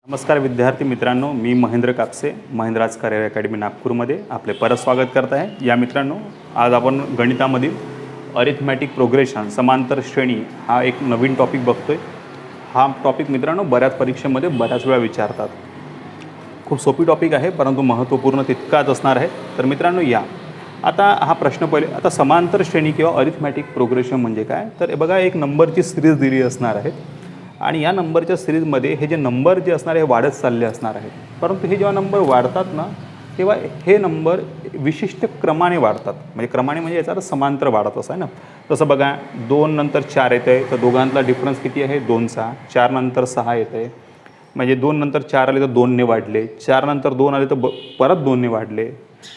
नमस्कार विद्यार्थी मित्रांनो, मी महेंद्र कापसे, महेंद्राज करिअर अकॅडमी नागपूरमध्ये आपले परत स्वागत करत आहे। या मित्रांनो, आज आपण गणितामधील अरिथमॅटिक प्रोग्रेशन समांतर श्रेणी हा एक नवीन टॉपिक बघतोय। हा टॉपिक मित्रांनो बऱ्याच परीक्षेमध्ये बऱ्याच वेळा विचारतात। खूप सोपी टॉपिक आहे, परंतु महत्त्वपूर्ण तितकाच असणार आहे। तर मित्रांनो, या आता हा प्रश्न पहिले, आता समांतर श्रेणी किंवा अरिथमॅटिक प्रोग्रेशन म्हणजे काय, तर बघा एक नंबरची सिरीज दिली असणार आहे आणि या नंबरच्या सिरीजमध्ये हे जे नंबर जे असणार हे वाढत चालले असणार आहेत। परंतु हे जेव्हा नंबर वाढतात ना, तेव्हा हे नंबर विशिष्ट क्रमाने वाढतात। म्हणजे क्रमाने म्हणजे याचा अर्थ समांतर वाढत असं आहे ना। तसं बघा 2 नंतर 4 येतं आहे, तर दोघांतला डिफरन्स किती आहे 2चा। 4 नंतर 6 येतं आहे, म्हणजे 2 नंतर 4 आले तर 2ने वाढले, 4 नंतर 2 आले तर परत 2ने वाढले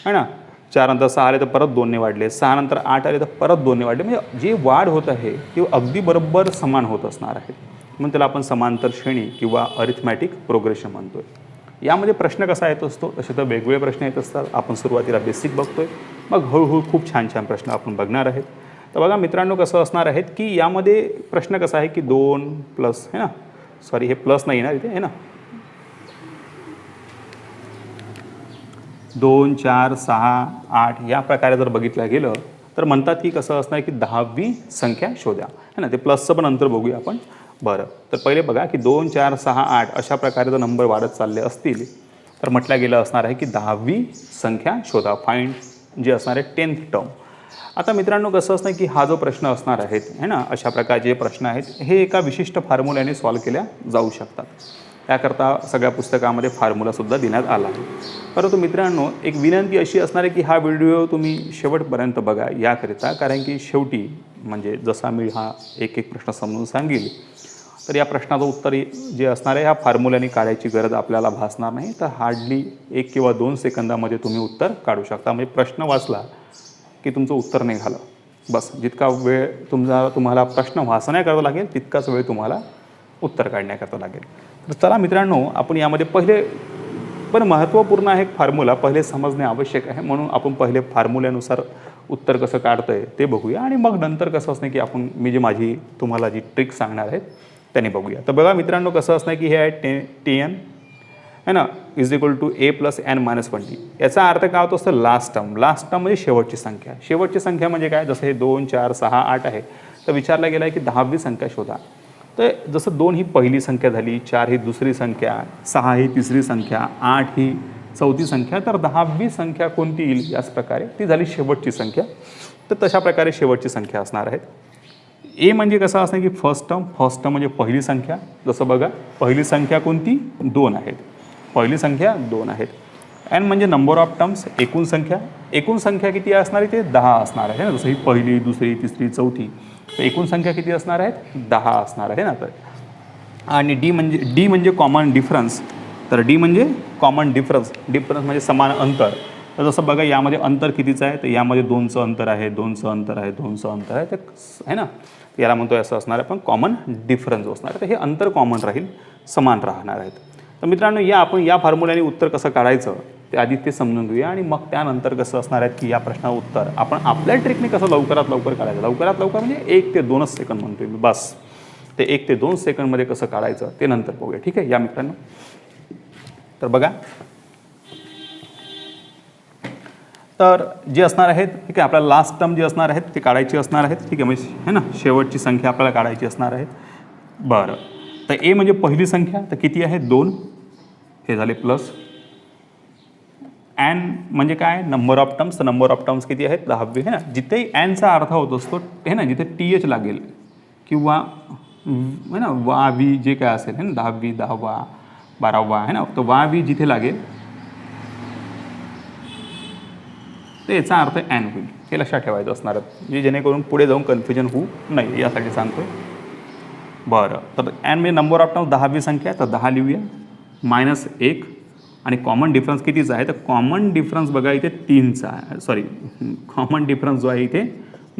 है ना। 4 नंतर 6 आले तर परत 2ने वाढले, 6 नंतर 8 आले तर परत 2ने वाढले। म्हणजे जी वाढ होत आहे ती अगदी बरोबर समान होत असणार आहे, म्हणून त्याला आपण समांतर श्रेणी किंवा अरिथमॅटिक प्रोग्रेशन म्हणतोय। यामध्ये प्रश्न कसा येत असतो, तसे तर वेगवेगळे प्रश्न येत असतात। आपण सुरुवातीला बेसिक बघतोय, मग हळूहळू खूप छान छान प्रश्न आपण बघणार आहेत। तर बघा मित्रांनो, कसं असणार आहे की यामध्ये प्रश्न कसा आहे की 2 प्लस है ना, सॉरी हे प्लस नाही ना इथे है ना, 2 4 6 8 या प्रकारे जर बघितलं गेलं तर म्हणतात की कसं असणार की 10वी संख्या शोधा है ना। ते प्लसचं पण अंतर बघूया आपण। बरं, तर पहिले बघा की 2 4 6 8 अशा प्रकारे जर नंबर वाढत चालले असतील तर म्हटलं गेलं असणार आहे की 10वी संख्या शोधा, फाइंड जे असणार आहे 10th टर्म। आता मित्रांनो कसं असणार की हा जो प्रश्न असणार आहे है ना, अशा प्रकारचे प्रश्न आहेत हे एका विशिष्ट फॉर्म्युल्याने सॉल्व्ह केल्या जाऊ शकतात। त्याकरता सगळ्या पुस्तकामध्ये फॉर्म्युलासुद्धा देण्यात आला आहे। परंतु मित्रांनो, एक विनंती अशी असणार आहे की हा व्हिडिओ तुम्ही शेवटपर्यंत बघा याकरिता, कारण की शेवटी म्हणजे जसा मी हा एक एक प्रश्न समजून सांगेल तर या प्रश्नाचं उत्तर जे असणार आहे ह्या फॉर्म्युल्याने काढायची गरज आपल्याला भासणार नाही। तर हार्डली 1 किंवा 2 सेकंदामध्ये तुम्ही उत्तर काढू शकता। म्हणजे प्रश्न वाचला की तुमचं उत्तर निघालं, बस। जितका वेळ तुम्हाला प्रश्न वाचण्याकरता लागेल तितकाच वेळ तुम्हाला उत्तर काढण्याकरता लागेल। तर चला मित्रांनो, आपण यामध्ये पहिले पण महत्त्वपूर्ण आहे फॉर्म्युला पहिले समजणे आवश्यक आहे, म्हणून आपण पहिले फॉर्म्युल्यानुसार उत्तर कसं काढतं आहे ते बघूया आणि मग नंतर कसं असणार की आपण मी जी तुम्हाला जी ट्रिक सांगणार आहेत त्याने बघूया। तर बघा मित्रांनो, कसं असणार की हे आहे 10 है ना is equal to a + n - 1t। याचा अर्थ काय होतो असतं लास्ट टर्म। लास्ट टर्म म्हणजे शेवटची संख्या। शेवटची संख्या म्हणजे काय, जसं हे 2 4 6 8 आहे तर विचारला गेला आहे की 10वी संख्या शोधा। तर जसं 2 ही पहिली संख्या झाली, 4 ही दुसरी संख्या, 6 ही तिसरी संख्या, 8 ही चौथी संख्या, तर 10वी संख्या कोणती येईल याच प्रकारे ती झाली शेवटची संख्या। तर तशा प्रकारे शेवटची संख्या असणार आहेत। ए म्हणजे कसं असणार की फर्स्ट टर्म म्हणजे पहिली संख्या। जसं बघा पहिली संख्या कोणती 2 आहेत, पहिली संख्या 2 आहेत। एन म्हणजे नंबर ऑफ टर्म्स, एकूण संख्या। एकूण संख्या किती असणार आहे ते 10 असणार आहे ना। जसं ही पहिली दुसरी तिसरी चौथी, तर एकूण संख्या किती असणार आहेत 10 असणार आहे ना। तर आणि डी म्हणजे कॉमन डिफरन्स। तर डी म्हणजे कॉमन डिफरन्स म्हणजे समान अंतर। तर जसं बघा यामध्ये अंतर कितीचं आहे, तर यामध्ये 2चं अंतर आहे, 2चं अंतर आहे, 2चं अंतर आहे, तर आहे ना। याला म्हणतो असं असणार आहे पण कॉमन डिफरन्स असणार आहे। तर हे अंतर कॉमन राहील, समान राहणार आहेत। तर मित्रांनो, आपण या फॉर्म्युल्याने उत्तर कसं काढायचं ते आधी ते समजून घेऊया आणि मग त्यानंतर कसं असणार आहे की या प्रश्नाचं उत्तर आपण आपल्या ट्रिकने कसं लवकरात लवकर काढायचं। लवकरात लवकर म्हणजे 1 ते 2च सेकंद म्हणतोय मी, बस। ते 1 ते 2 सेकंडमध्ये कसं काढायचं ते नंतर बघूया, ठीक आहे या मित्रांनो। तर बघा, तर जे असणार आहेत ठीक आहे, आपल्याला लास्ट टर्म जे असणार आहेत ते काढायची असणार आहेत, ठीक आहे। म्हणजे है ना, शेवटची संख्या आपल्याला काढायची असणार आहे। बरं, तर ए म्हणजे पहिली संख्या, तर किती आहे 2, हे झाले प्लस। एन म्हणजे काय, नंबर ऑफ टर्म्स। तर नंबर ऑफ टर्म्स किती आहेत 10वी है ना। जिथेही एनचा अर्थ होत असतो है ना, जिथे TH लागेल किंवा है ना वावी जे काय असेल है ना, 10वी 10वा 12वा है ना, तर वावी जिथे लागेल तर याचा अर्थ एन होईल। हे लक्षात ठेवायचं असणार आहे, म्हणजे जेणेकरून पुढे जाऊन कन्फ्युजन होऊ नये यासाठी सांगतोय। बरं, तर एन म्हणजे नंबर ऑफ टर्म्स 10वी संख्या, तर 10 लिहूया, -1 आणि कॉमन डिफरन्स कितीचा आहे, तर कॉमन डिफरन्स बघा इथे 3चा आहे, सॉरी कॉमन डिफरन्स जो आहे इथे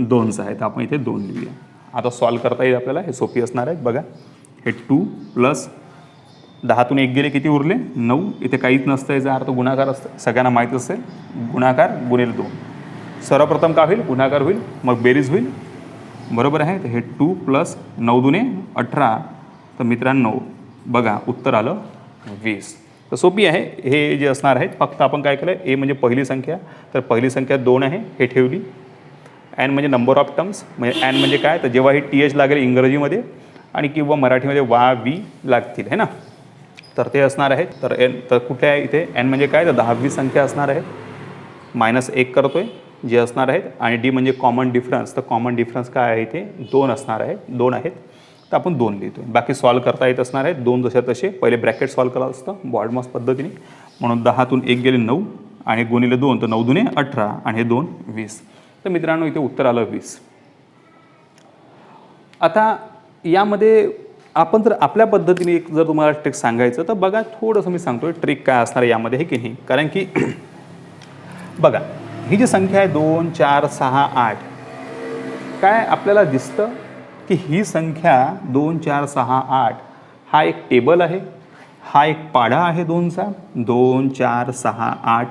2चा आहे, तर आपण इथे 2 लिहूया। आता सॉल्व करता येईल आपल्याला, हे सोपी असणार आहे। बघा हे 2 + 10तून 1 गेले किती उरले 9, इथे काहीच नसतं, याचा अर्थ गुणाकार असतं, सगळ्यांना माहीत असेल गुणाकार गुणिले 2। सर्वप्रथम काय होईल, गुणाकार होईल, मग बेरीज होईल, बरोबर आहे। तर हे 2 + 9 × 2 = 18। तर मित्रांनो बघा उत्तर आलं 20. तर सोपी आहे हे जे असणार आहे. फक्त आपण काय केलं, ए म्हणजे पहिली संख्या, तर पहिली संख्या 2 आहे हे ठेवली. एन म्हणजे नंबर ऑफ टर्म्स, म्हणजे एन म्हणजे काय, तर जेव्हा ही टी एच लागेल इंग्रजीमध्ये आणि किंवा मराठीमध्ये वा वी लागतील है ना, तर ते असणार आहे. तर एन तर कुठे आहे इथे, एन म्हणजे काय, तर 10वी संख्या असणार आहे. -1 करतोय जे असणार आहेत. आणि डी म्हणजे कॉमन डिफरन्स, तर कॉमन डिफरन्स काय आहे इथे 2 असणार आहे, 2 आहेत, तर आपण 2 लिहितो. बाकी सॉल्व करता येत असणार आहेत 2 जसे तसे. पहिले ब्रॅकेट सॉल्व करावं असतं बॉडमॉस पद्धतीने. म्हणून 10तून 1 गेले 9 आणि गुणिले 2 तर 9 दुने 18 आणि हे 2 20. तर मित्रांनो इथे उत्तर आलं 20. आता यामध्ये आपण जर आपल्या पद्धतीने एक जर तुम्हाला ट्रिक सांगायचं तर बघा, थोडंसं मी सांगतोय ट्रिक काय असणार आहे यामध्ये, हे की नाही. कारण की बघा ही जी संख्या आहे 2 4 6 8, काय आपल्याला दिसतं की ही संख्या 2 4 6 8 हा एक टेबल आहे, हा एक पाढा आहे 2चा. 2 4 6 8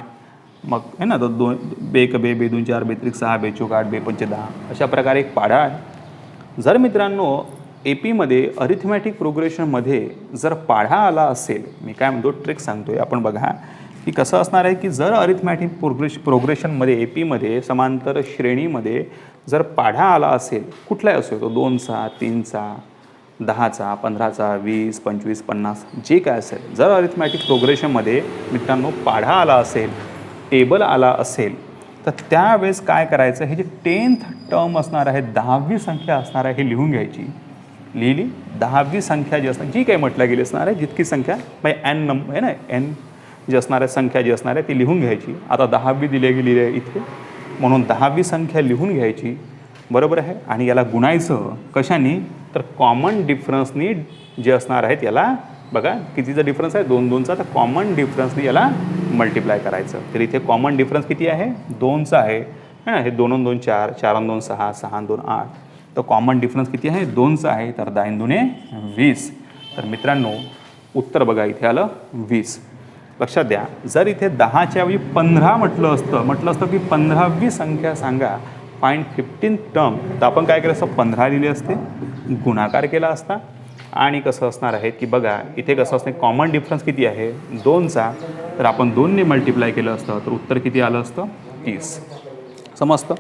मग है ना, तर 2 बे 2 4 बे 6 बे 8 बे 10 अशा प्रकारे एक पाढा आहे. जर मित्रांनो ए पीमध्ये अरिथमॅटिक प्रोग्रेशनमध्ये जर पाढा आला असेल, मी काय म्हणतो ट्रिक सांगतोय आपण बघा की कसं असणार आहे की जर अरिथमॅटिक प्रोग्रेशनमध्ये ए पीमध्ये समांतर श्रेणीमध्ये जर पाढा आला असेल, कुठलाही असो तो 2चा 3चा 10चा 15चा 20 25 50 जे काय असेल, जर अरिथमॅटिक प्रोग्रेशनमध्ये मित्रांनो पाढा आला असेल, टेबल आला असेल, तर त्यावेळेस काय करायचं, हे जे 10th टर्म असणार आहे 10वी संख्या असणार आहे हे लिहून घ्यायची. लिहिली 10वी संख्या जी असणार, जी काही म्हटलं गेली असणार आहे, जितकी संख्या म्हणजे एन नंबर आहे ना, एन जी असणार आहे संख्या जी असणार आहे ती लिहून घ्यायची. आता 10वी दिली गेली आहे इथे, म्हणून 10वी संख्या लिहून घ्यायची, बरोबर आहे. आणि याला गुणायचं कशाने, तर कॉमन डिफरन्सनी जे असणार आहेत याला बघा कितीचा डिफरन्स आहे 2 2चा, तर कॉमन डिफरन्सनी याला मल्टिप्लाय करायचं. तर इथे कॉमन डिफरन्स किती आहे 2चा आहे ना, हे 2 2 4 4 2 6 6 2 8, तर कॉमन डिफरन्स किती आहे 2चा आहे, तर 10 दुने 20. तर मित्रांनो उत्तर बघा इथे आलं 20. लक्षात द्या, जर इथे 10च्या ऐवजी 15 म्हटलं असतं की 15वी संख्या सांगा, फाइंड 15th टर्म, तर आपण काय केलं असतं 15 लिहिले असते, गुणाकार केला असता. आणि कसं असणार आहे की बघा इथे कसं असतं, कॉमन डिफरन्स किती आहे 2चा, तर आपण 2ने मल्टिप्लाय केलं असतं, तर उत्तर किती आलं असतं 30. समजतं.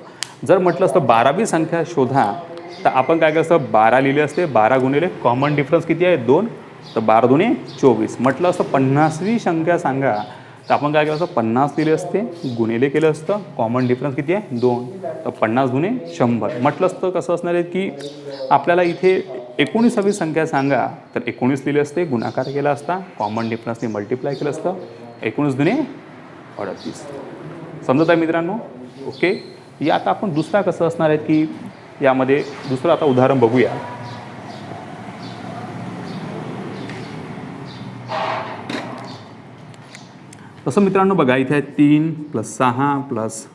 जर म्हटलं असतं 12वी संख्या शोधा, तर आपण काय केलं असतं 12 लिहिले असते, 12 गुणिले कॉमन डिफरन्स किती आहे 2, तर 12 दुने 24. म्हटलं असतं 50वी संख्या सांगा, तर आपण काय केलं असतं 50 लिहिले असते, गुणिले केलं असतं, कॉमन डिफरन्स किती आहे 2, तर 50 दुने 100. म्हटलं असतं कसं असणार आहे की आपल्याला इथे 19वी संख्या सांगा, तर 19 लिहिले असते, गुणाकार केला असता, कॉमन डिफरन्सने मल्टिप्लाय केलं असतं, 19 दुने 38. समजत आहे मित्रांनो. ओके. या आता आपण दुसरा कसं असणार आहे की यामध्ये दुसरं आता उदाहरण बघूया. तसं मित्रांनो बघा इथे आहे 3 + 6 प्लस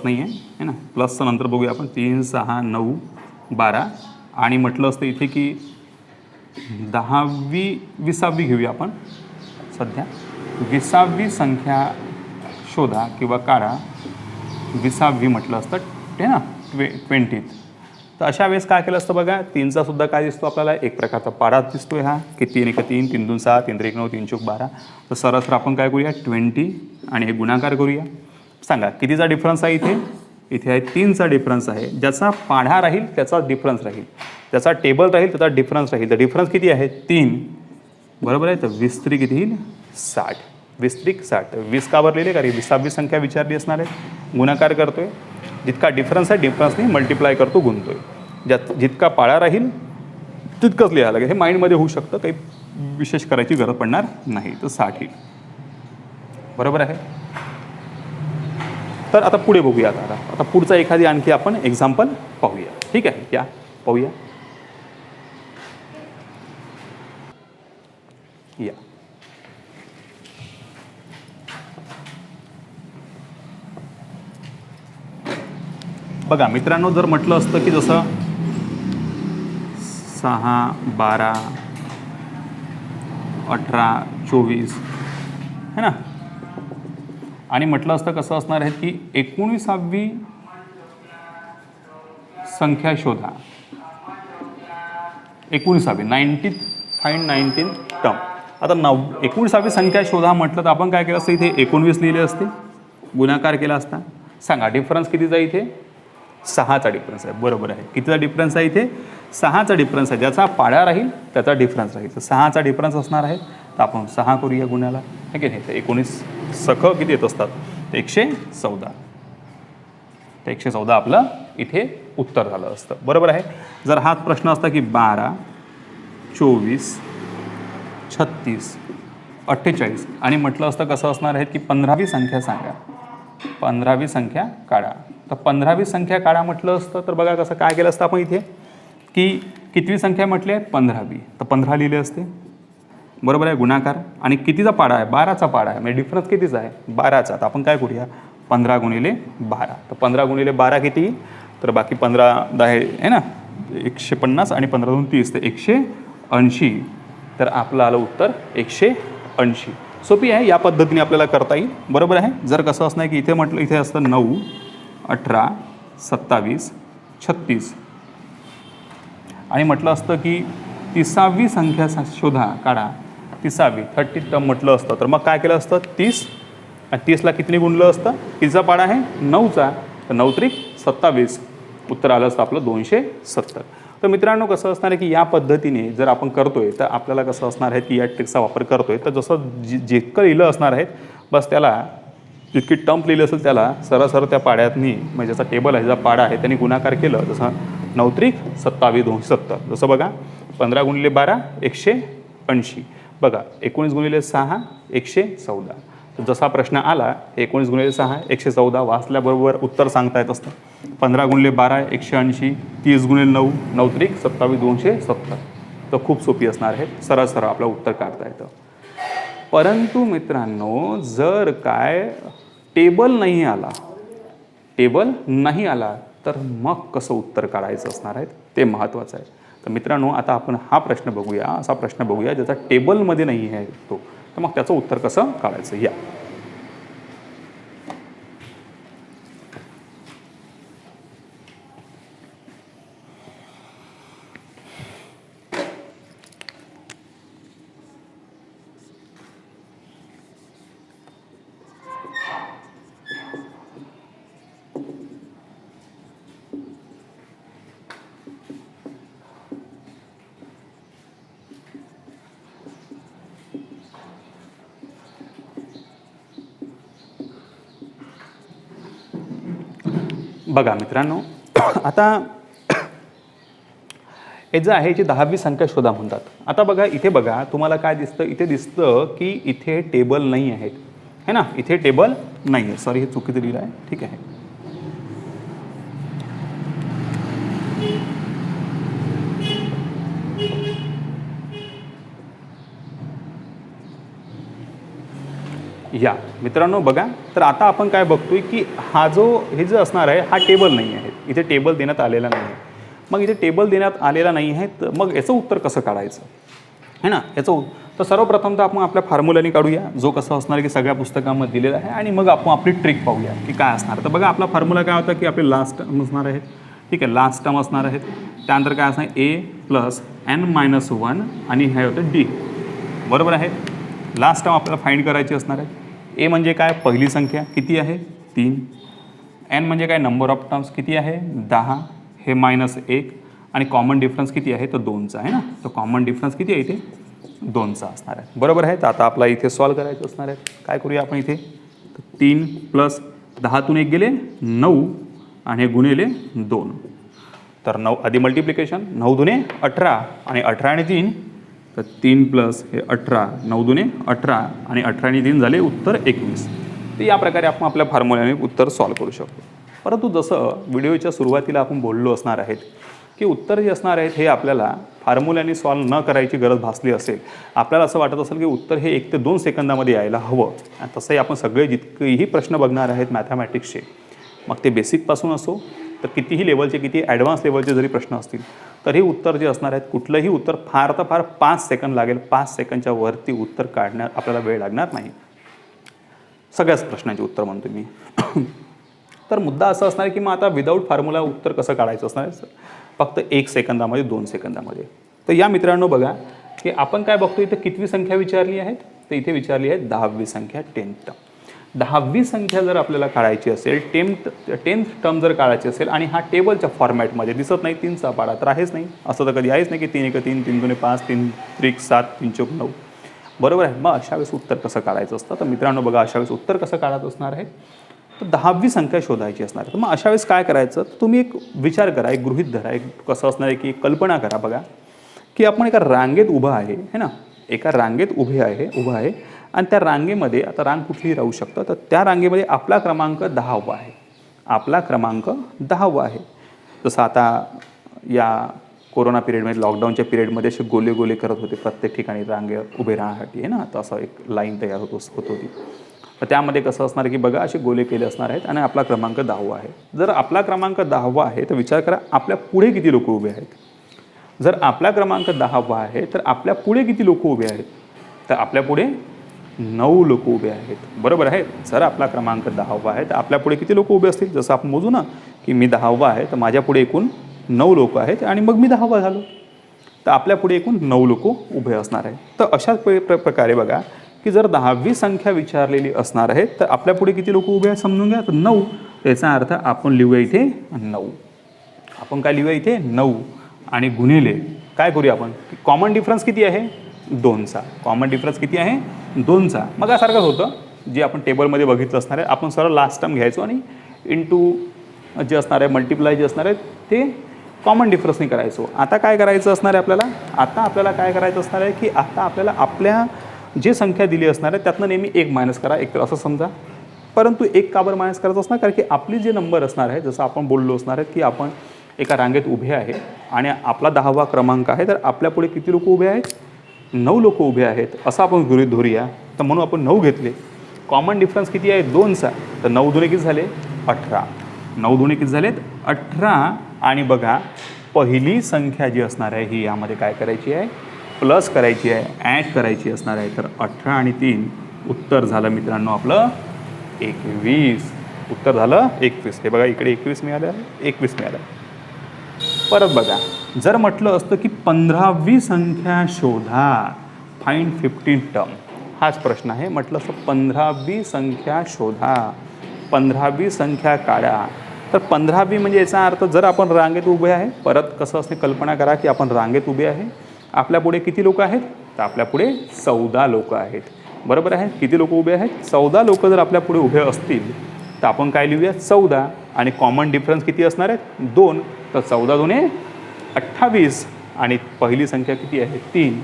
नाही आहे ना, प्लसचं नंतर बघूया आपण. 3 6 9 12 आणि म्हटलं असतं इथे की 10वी 20वी घेऊया आपण सध्या. 20वी संख्या शोधा किंवा काढा, 20वी म्हटलं असतं ते ना 20th. तर अशा वेळेस काय केलं असतं बघा, 3चा सुद्धा काय दिसतो आपल्याला एक प्रकारचा पाढा दिसतोय हा, की 3 1 3 3 2 6 3 1 9 3 4 12. तर सरस आपण काय करूया 20 आणि हे गुणाकार करूया. सांगा कितीचा डिफरन्स आहे इथे, इथे आहे 3चा डिफरन्स आहे. ज्याचा पाढा राहील त्याचा डिफरन्स राहील, त्याचा टेबल राहील त्याचा डिफरन्स राहील. तर डिफरन्स किती आहे 3, बरोबर आहे. तर 20 3 किती येईल 60, 20 3 60. 20 का बरं लिहिले, कारण 20वी संख्या विचारली असणार आहे. गुणाकार करतोय, जितका डिफरन्स आहे डिफरन्सने मल्टिप्लाय करतो, गुणतोय. जितका पाळा राहील तितकंच लिहायला लागेल. हे माइंडमध्ये होऊ शकतं, काही विशेष करायची गरज पडणार नाही. तर 60 येईल, बरोबर आहे. तर आता पुढे बघूया. आता पुढचा एखादी आणखी आपण एक्झाम्पल पाहूया. ठीक आहे, या पाहूया. या बघा मित्रांनो, जर म्हटलं असतं की जसं 6 12 18 24 है ना, आणि म्हटलं असतं कसं असणार आहे की 19वी संख्या शोधा. 19वी 19th फाइंड 19 टर्म. आता 19वी संख्या शोधा म्हटलं तर आपण काय केलं असतं, इथे 19 लिहिले असते, गुणाकार केला असता. सांगा डिफरन्स कितीचा इथे, 6चा डिफरन्स आहे. बरोबर आहे. कितीचा डिफरन्स आहे इथे, 6चा डिफरन्स आहे. ज्याचा पाड्या राहील त्याचा डिफरन्स राहील. तर 6चा डिफरन्स असणार आहे. तर आपण 6 करूया गुणाला, आहे की नाही. तर 19 सख किती येत असतात, 114. तर 114 आपलं इथे उत्तर झालं असतं. बरोबर आहे. जर हाच प्रश्न असता की 12, 24, 36, 48 आणि म्हटलं असतं कसं असणार आहे की 15वी संख्या सांगा, 15वी संख्या काढा. तर 15वी संख्या काढा म्हटलं असतं तर बघा कसं काय केलं असतं आपण इथे, की कितवी संख्या म्हटली आहे, 15वी. तर 15 लिहिले असते. बरोबर आहे. गुणाकार आणि कितीचा पाडा आहे, 12चा पाडा आहे. म्हणजे डिफरन्स कितीचा आहे, 12चा. तर आपण काय करूया, 15 गुणिले 12. तर 15 गुणिले 12 किती, तर बाकी 15 10 आहे ना, 150 आणि 15 2 30, तर 180. तर आपलं आलं उत्तर 180. सोपी आहे. या पद्धतीने आपल्याला करता येईल. बरोबर आहे. जर कसं असणार की इथे म्हटलं, इथे असतं 9, 18, 27, 36 आणि म्हटलं असतं की 30वी संख्या शोधा काढा, 30वी 30 टर्म म्हटलं असतं तर मग काय केलं असतं, 30 आणि 30ला कितीने गुणलं असतं, कितीचा पाडा आहे, 9चा. तर 9 त्रिक 27. उत्तर आलं असतं आपलं 270. तर मित्रांनो कसं असणार आहे की या पद्धतीने जर आपण करतोय तर आपल्याला कसं असणार आहे की या ट्रिकचा वापर करतोय तर जसं जितकं लिहिलं असणार आहे बस त्याला जितकी टर्म लिहिली असेल त्याला सरळ त्या पाड्यातनी, म्हणजे ज्याचा टेबल आहे, ज्याचा पाडा आहे त्यांनी गुणाकार केलं. जसं 9 त्रिक 27 270. जसं बघा 15 गुणिले 12 180. बघा 19 गुणिले 6 114. तर जसा प्रश्न आला 19 गुणिले 6 114 वाचल्याबरोबर उत्तर सांगता येत असतं. 15 गुणिले 12 180, 30 गुणिले 9 9 त्रिक 27 270. तर खूप सोपी असणार आहे. सरळ आपलं उत्तर काढता येतं. परंतु मित्रांनो जर काय टेबल नाही आला तर मग कसं उत्तर काढायचं असणार आहे ते महत्त्वाचं आहे. तर मित्रांनो आता आपण हा प्रश्न बघूया, असा प्रश्न बघूया ज्याचा टेबलमध्ये नाही आहे तो, तर मग त्याचं उत्तर कसं काढायचं. या बघा मित्रांनो आता हे जे आहे, याची 10वी संख्या शोधा म्हणतात. आता बघा इथे बघा तुम्हाला काय दिसतं, इथे दिसतं की इथे टेबल नाही आहेत, है ना. इथे टेबल नाही आहे. सॉरी हे चुकीचं लिहिलं आहे. ठीक आहे. या मित्रांनो बघा तर आता आपण काय बघतोय की हे जे असणार आहे हा टेबल नाही आहे. इथे टेबल देण्यात आलेला नाही आहे. मग इथे टेबल देण्यात आलेला नाही आहे तर मग याचं उत्तर कसं काढायचं है ना. तर सर्वप्रथम तर आपण आपल्या फॉर्म्युलाने काढूया, जो कसं असणार आहे की सगळ्या पुस्तकामध्ये दिलेला आहे, आणि मग आपण आपली ट्रिक पाहूया की काय असणार. तर बघा आपला फॉर्म्युला काय होता की आपले लास्ट टर्म असणार आहेत. ठीक आहे, लास्ट टर्म असणार आहेत. त्यानंतर काय असणार, a+n-1 आणि हे होतं d. बरोबर आहे. लास्ट टर्म आपल्याला फाइंड करायची असणार आहे. ए म्हणजे काय, पहिली संख्या किती आहे, 3. n म्हणजे काय, नंबर ऑफ टर्म्स किती आहे, 10. हे -1 आणि कॉमन डिफरन्स किती आहे, तर 2चा आहे ना. तर कॉमन डिफरन्स किती आहे इथे, 2चा असणार आहे. बरोबर आहे. तर आता आपला इथे सॉल्व करायचं असणार आहे. काय करूया आपण इथे, 3 + 10तून 1 गेले 9 आणि हे गुणिले 2. तर 9 आधी मल्टिप्लिकेशन, 9 दुने 18 आणि 18 आणि 3, तर 3 + हे 18, 9 दुने 18 आणि 18 आणि 3 झाले उत्तर 21. तर या प्रकारे आपण आपल्या फॉर्म्युल्याने उत्तर सॉल्व करू शकतो. परंतु जसं व्हिडिओच्या सुरुवातीला आपण बोललो असणार आहेत की उत्तर जे असणार आहेत हे आपल्याला फॉर्म्युल्याने सॉल्व न करायची गरज भासली असेल, आपल्याला असं वाटत असेल की उत्तर हे 1 ते 2 सेकंदामध्ये यायला हवं. आणि तसंही आपण सगळे जितकेही प्रश्न बघणार आहेत मॅथमॅटिक्सचे, मग ते बेसिकपासून असो तर कितीही लेवलचे, किती ॲडव्हान्स लेवलचे जरी प्रश्न असतील, तर हे उत्तर जे असणार आहेत कुठलंही उत्तर फार तर फार 5 सेकंद लागेल. 5 सेकंदच्या वरती उत्तर काढण्यात आपल्याला वेळ लागणार नाही. सगळ्याच प्रश्नांचे उत्तर म्हणतो मी. तर मुद्दा असा असणार की मग आता विदाऊट फॉर्म्युला उत्तर कसं काढायचं असणार आहे, फक्त 1 सेकंदामध्ये 2 सेकंदामध्ये. तर या मित्रांनो बघा, की आपण काय बघतो इथं कितवी संख्या विचारली आहे, तर इथे विचारली आहे 10वी संख्या, 10th टर्म. 10वी संख्या जर आपल्याला काढायची असेल, 10th टर्म जर काढायची असेल आणि हा टेबलच्या फॉर्मॅटमध्ये दिसत नाही, 3चा पाडा तर आहेच नाही, असं तर कधी आहेच नाही की 3 1 3, 3 2 5, 3 3 7, 3 4 9, बरोबर आहे. मग अशा वेळेस उत्तर कसं काढायचं असतं, तर मित्रांनो बघा अशा वेळेस उत्तर कसं काढत असणार आहे, तर 10वी संख्या शोधायची असणार. तर मग अशा वेळेस काय करायचं, तुम्ही एक विचार करा, एक गृहीत धरा, एक कसं असणार आहे की कल्पना करा बघा, की आपण एका रांगेत उभं आहे है ना, एका रांगेत उभं आहे आणि त्या रांगेमध्ये आता रांग कुठलीही राहू शकतं, तर त्या रांगेमध्ये आपला क्रमांक 10वा आहे, आपला क्रमांक 10वा आहे. जसं आता या कोरोना पिरियडमध्ये, लॉकडाऊनच्या पिरियडमध्ये असे गोले गोले करत होते प्रत्येक ठिकाणी रांगेत उभे राहण्यासाठी आहे ना, तर असं एक लाईन तयार होत होती. तर त्यामध्ये कसं असणार की बघा असे गोले केले असणार आहेत आणि आपला क्रमांक 10वा आहे. जर आपला क्रमांक 10वा आहे तर विचार करा आपल्या पुढे किती लोक उभे आहेत. जर आपला क्रमांक 10वा आहे तर आपल्या पुढे किती लोक उभे आहेत, तर आपल्या पुढे 9 लोक उभे आहेत, बरोबर आहे. जर आपला क्रमांक 10वा आहे तर आपल्या पुढे किती लोक उभे असतील, जसं आपण मोजू ना की मी 10वा आहे तर माझ्या पुढे एकूण 9 लोक आहेत आणि मग मी 10वा झालो, तर आपल्या पुढे एकूण 9 लोक उभे असणार आहेत. तर अशाच प्रकारे बघा की जर 10वी संख्या विचारलेली असणार आहे तर आपल्या पुढे किती लोक उभे आहेत समजून घ्या, तर 9. याचा अर्थ आपण लिहूया इथे 9. आपण काय लिहूया इथे 9 आणि गुणिले काय करूया आपण, कॉमन डिफरन्स किती आहे 2चा. कॉमन डिफरन्स किती आहे 2चा. मग सारखंच होतं जे आपण टेबलमध्ये बघितलं असणार आहे, आपण सरळ लास्ट टर्म घ्यायचो आणि इंटू जे असणार आहे, मल्टिप्लाय जे असणार आहे ते कॉमन डिफरन्सने करायचो. आता काय करायचं असणार आहे आपल्याला, आता आपल्याला काय करायचं असणार आहे की आता आपल्याला आपल्या जे संख्या दिली असणार आहे त्यातनं नेहमी 1 मायनस करा, एक तर असं समजा. परंतु 1 का बरं मायनस करायचं असणार, कारण की आपली जे नंबर असणार आहे, जसं आपण बोललो असणार आहे की आपण एका रांगेत उभे आहे आणि आपला 10वा क्रमांक आहे, तर आपल्या पुढे किती लोक उभे आहेत, 9 लोक उभे आहेत, असं आपण गृहीत धरूया. तर म्हणून आपण 9 घेतले. कॉमन डिफरन्स किती आहे 2चा, तर 9 दुणे किती झाले 18. 9 दुणे किती झालेत 18. आणि बघा पहिली संख्या जी असणार आहे ही यामध्ये काय करायची आहे, प्लस करायची आहे, ॲड करायची असणार आहे. तर 18 आणि 3 उत्तर झालं मित्रांनो आपलं 21. उत्तर झालं 21. हे बघा इकडे 21 मिळालं, 21 मिळालं. परत बघा जर म्हटलं असतं की 15वी संख्या शोधा, फाइंड 15th टर्म, हाच प्रश्न आहे. म्हटलं असतं 15वी संख्या शोधा, 15वी संख्या काढा, तर 15वी म्हणजे याचा अर्थ जर आपण रांगेत उभे आहे, परत कसं असते कल्पना करा की आपण रांगेत उभे आहे, आपल्या पुढे किती लोक आहेत, तर आपल्या पुढे 14 लोक आहेत, बरोबर आहे. किती लोक उभे आहेत 14 लोक. जर आपल्या पुढे उभे असतील तर आपण काय लिहूया 14 आणि कॉमन डिफरन्स किती असणार आहे 2. तर 14 दुणे 28 आणि पहिली संख्या किती आहे 3.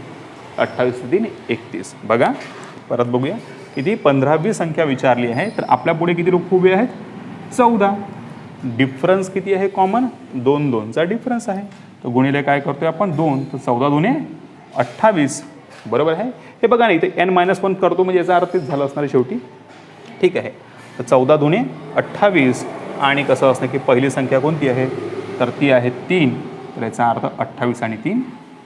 28 3 31. बघा परत बघूया किती 15वी संख्या विचारली आहे, तर आपल्या पुढे किती लोक उभे आहेत 14. डिफरन्स किती आहे कॉमन 2 2चा डिफरन्स आहे, तर गुणिले काय करतोय आपण 2. तर 14 दुणे 28, बरोबर आहे. हे बघा ना इथे n-1 करतो म्हणजे याचा अर्थ झालं असणार शेवटी, ठीक आहे. तर 14 दुणे 28 आणि कसं असतं की पहिली संख्या कोणती आहे, तर ती आहे 3. तर याचा अर्थ 28 आणि 3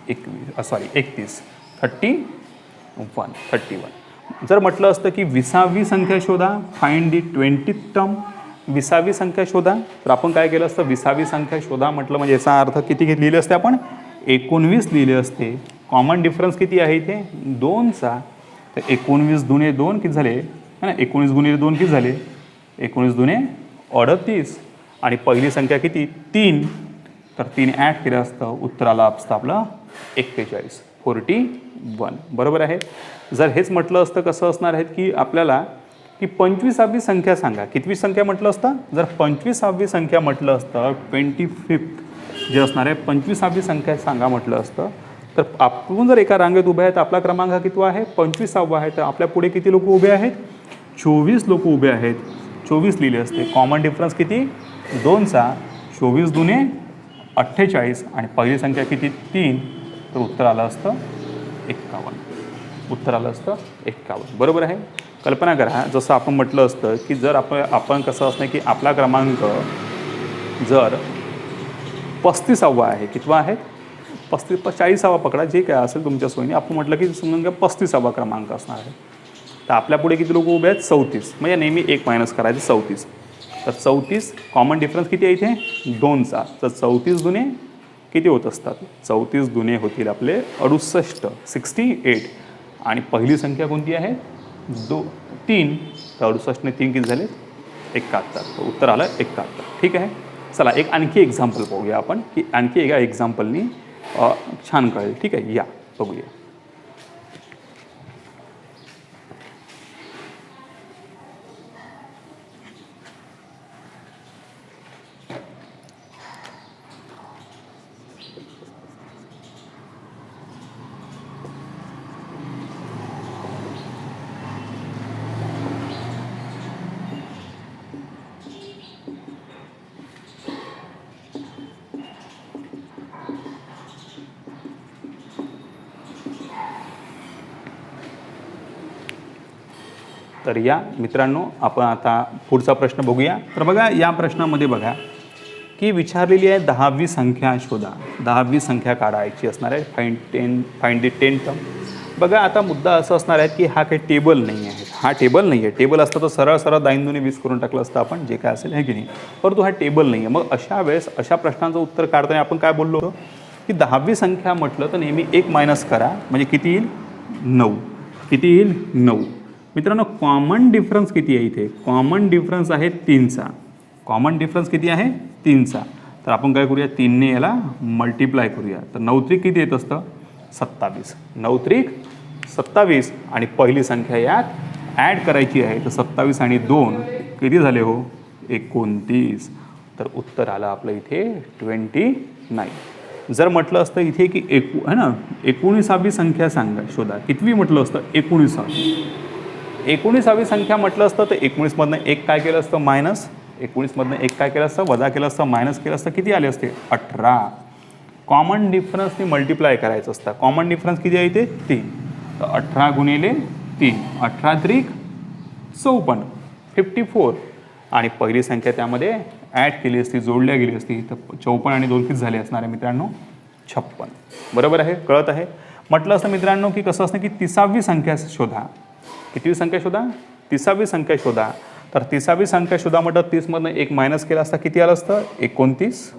31. 31. जर म्हटलं असतं की 20वी संख्या शोधा, फाइंड दी 20th टर्म, 20वी संख्या शोधा, तर आपण काय केलं असतं 20वी संख्या शोधा म्हटलं म्हणजे याचा अर्थ किती लिहिले असते आपण 19 लिहिले असते. कॉमन डिफरन्स किती आहे इथे 2चा. तर 19 दुणे 2 किती झाले है ना, 19 गुणिले 2 किती झाले 19 दुणे 38 आणि पहिली संख्या किती 3. तर 3 ॲड केलं असतं उत्तर आलं असतं आपलं 41. 41, बरोबर आहे. जर हेच म्हटलं असतं कसं असणार आहे की आपल्याला की 25वी संख्या सांगा, कितवी संख्या म्हटलं असतं, जर 25वी संख्या म्हटलं असतं 25th जे असणार आहे 25वी संख्या सांगा म्हटलं असतं, तर आपण जर एका रांगेत उभे आहेत, आपला क्रमांक हा कितवा आहे 25वा आहे, तर आपल्या पुढे किती लोक उभे आहेत 24 लोक उभे आहेत. 24 लिहिले असते. कॉमन डिफरन्स किती 2चा. 24 दुणे 48 आणि पहिली संख्या किती 3. तर उत्तर आलं असतं 51. उत्तर आलं असतं 51, बरोबर आहे. कल्पना करा जसं आपण म्हटलं असतं की जर आपण कसं असतं की आपला क्रमांक जर 35वा आहे, कितवा आहे 40वा पकडा, जे काय असेल तुमच्या सोयीने. आपण म्हटलं की समजून घ्या 35वा क्रमांक असणार आहे, तर आपल्या पुढे किती लोक उभे आहेत 34. म्हणजे नेहमी 1 मायनस करायचं 34. तर 34 कॉमन डिफरन्स किती आहे इथे 2चा. तर 34 दुणे किती होत असतात? 34 दुने होतील आपले 68, 68. आणि पहिली संख्या कोणती आहे? 3. तर 68 ने 3 किती झाले? 71. तर उत्तर आलं 71. ठीक आहे. चला एक आणखी एक्झाम्पल पाहूया आपण, की आणखी एका एक्झाम्पलनी छान कळेल. ठीक आहे, या बघूया. तर या मित्रांनो, आपण आता पुढचा प्रश्न बघूया. तर बघा, या प्रश्नामध्ये बघा की विचारलेली आहे 10वी संख्या शोधा. 10वी संख्या काढायची असणार आहे. Find the 10 term. बघा, आता मुद्दा असं असणार आहे की हा काही टेबल नाही आहे. हा टेबल नाही आहे. टेबल असतं तर सरळ सरळ 10 दुने 20 करून टाकलं असतं आपण, जे काय असेल आहे की नाही. परंतु हा टेबल नाही आहे. मग अशा वेळेस अशा प्रश्नांचं उत्तर काढताना आपण काय बोललो होतो की 10वी संख्या म्हटलं तर नेहमी 1 मायनस करा, म्हणजे किती येईल? 9. किती येईल? 9. मित्रांनो, कॉमन डिफरन्स किती आहे इथे? कॉमन डिफरन्स आहे 3चा. कॉमन डिफरन्स किती आहे? 3चा. तर आपण काय करूया? 3ने याला मल्टिप्लाय करूया. तर 9 त्रिक किती येत असतं? 27. 9 त्रिक 27. आणि पहिली संख्या यात ॲड करायची आहे. तर 27 आणि 2 किती झाले हो? 29. तर उत्तर आलं आपलं इथे 29. जर म्हटलं असतं इथे की है ना, 19वी संख्या सांगा, शोधा. कितवी म्हटलं असतं? 19वी. 19वी संख्या म्हटलं असतं तर 19मधनं 1 काय केलं असतं? मायनस. 19मधनं 1 काय केलं असतं? वजा केलं असतं, मायनस केलं असतं. किती आले असते? 18. कॉमन डिफरन्सने मल्टिप्लाय करायचं असतं. कॉमन डिफरन्स किती आहे इथे? 3. तर 18 गुणिले 3, 18 त्रिक 54, 54. आणि पहिली संख्या त्यामध्ये ॲड केली असती, जोडल्या गेली असती. तर 54 आणि 2 किती झाले असणार आहे मित्रांनो? 56. बरोबर आहे? कळत आहे? म्हटलं असतं मित्रांनो की कसं असतं की 30वी संख्या शोधा. कितवी संख्या शोधा? 30वी संख्या शोधा. तर 30वी संख्या शोधा म्हटलं 30मधनं 1 मायनस केला असता, किती आलं असतं? 29.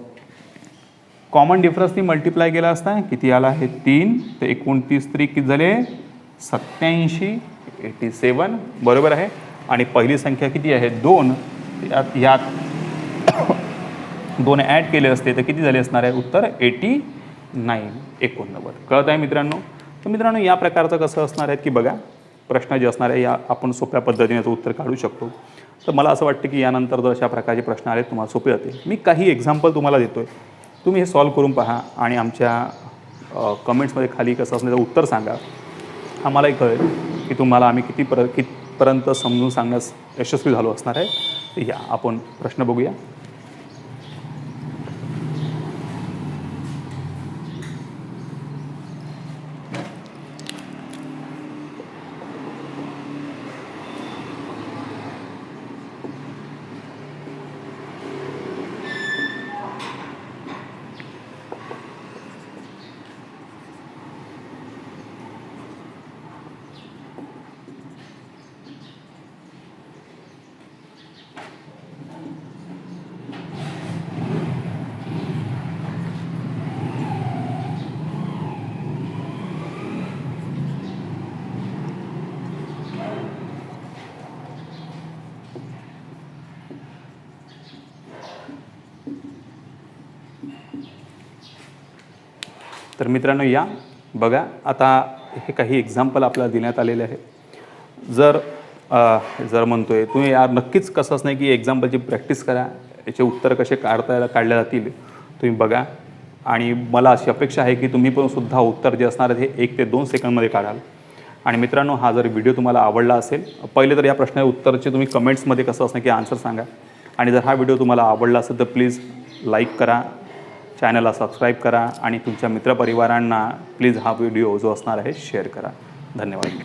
कॉमन डिफरन्सनी मल्टिप्लाय केला असता, किती आला आहे? 3. तर 29 त्रिक किती झाले? 87, 87. बरोबर आहे. आणि पहिली संख्या किती आहे? 2. यात 2 ॲड केले असते तर किती झाले असणार आहे? उत्तर 89, 89. कळत आहे मित्रांनो? तर मित्रांनो, या प्रकारचं कसं असणार आहे की बघा, प्रश्न जे असणार आहे या आपण सोप्या पद्धतीने याचं उत्तर काढू शकतो. तर मला असं वाटतं की यानंतर जर अशा प्रकारचे प्रश्न आले तुम्हाला सोपे जाते. मी काही एक्झाम्पल तुम्हाला देतो आहे, तुम्ही हे सॉल्व करून पहा आणि आमच्या कमेंट्समध्ये खाली कसं असण्याचं उत्तर सांगा. आम्हालाही कळेल की तुम्हाला आम्ही कितपर्यंत समजून सांगण्यास यशस्वी झालो असणार आहे. तर या आपण प्रश्न बघूया. तर मित्रांनो, या बघा, आता हे काही एक्झाम्पल आपल्याला देण्यात आलेले आहे. जर म्हणतोय तुम्ही यार नक्कीच कसं असं नाही की एक्झाम्पलची प्रॅक्टिस करा, याचे उत्तर कसे काढल्या जातील तुम्ही बघा. आणि मला अशी अपेक्षा आहे की तुम्ही पण सुद्धा उत्तर जे असणार आहे हे 1 ते 2 सेकंडमध्ये काढाल. आणि मित्रांनो, हा जर व्हिडिओ तुम्हाला आवडला असेल, पहिले तर या प्रश्नाच्या उत्तराचे तुम्ही कमेंट्समध्ये कसं असणार की आन्सर सांगा. आणि जर हा व्हिडिओ तुम्हाला आवडला असेल तर प्लीज लाईक करा, चॅनलला सबस्क्राईब करा आणि तुमच्या मित्रपरिवारांना प्लीज हा व्हिडिओ जो असणार आहे शेअर करा. धन्यवाद.